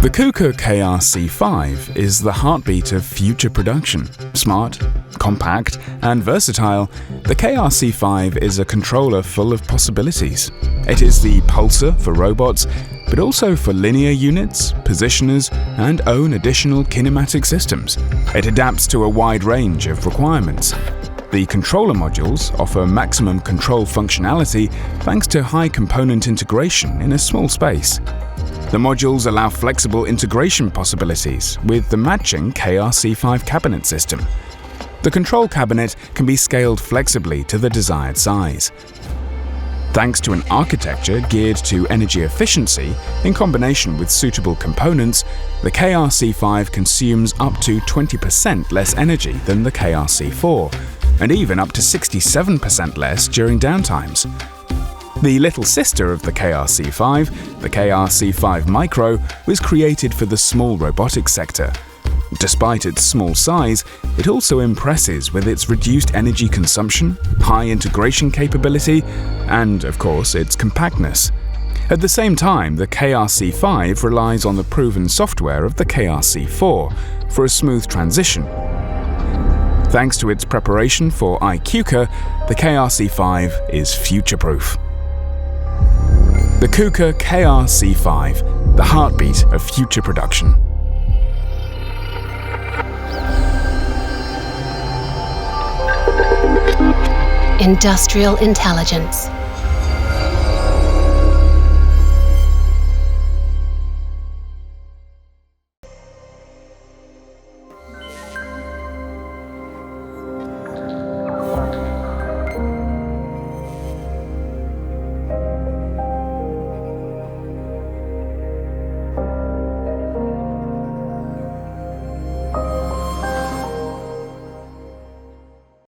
The KUKA KR C5 is the heartbeat of future production. Smart, compact, and versatile, the KR C5 is a controller full of possibilities. It is the pulsar for robots, but also for linear units, positioners, and own additional kinematic systems. It adapts to a wide range of requirements. The controller modules offer maximum control functionality thanks to high component integration in a small space. The modules allow flexible integration possibilities with the matching KR C5 cabinet system. The control cabinet can be scaled flexibly to the desired size. Thanks to an architecture geared to energy efficiency in combination with suitable components, the KR C5 consumes up to 20% less energy than the KR C4, and even up to 67% less during downtimes. The little sister of the KR C5, the KR C5 Micro, was created for the small robotics sector. Despite its small size, it also impresses with its reduced energy consumption, high integration capability, and, of course, its compactness. At the same time, the KR C5 relies on the proven software of the KR C4 for a smooth transition. Thanks to its preparation for KUKA, the KR C5 is future-proof. The KUKA KR C5, the heartbeat of future production. Industrial intelligence.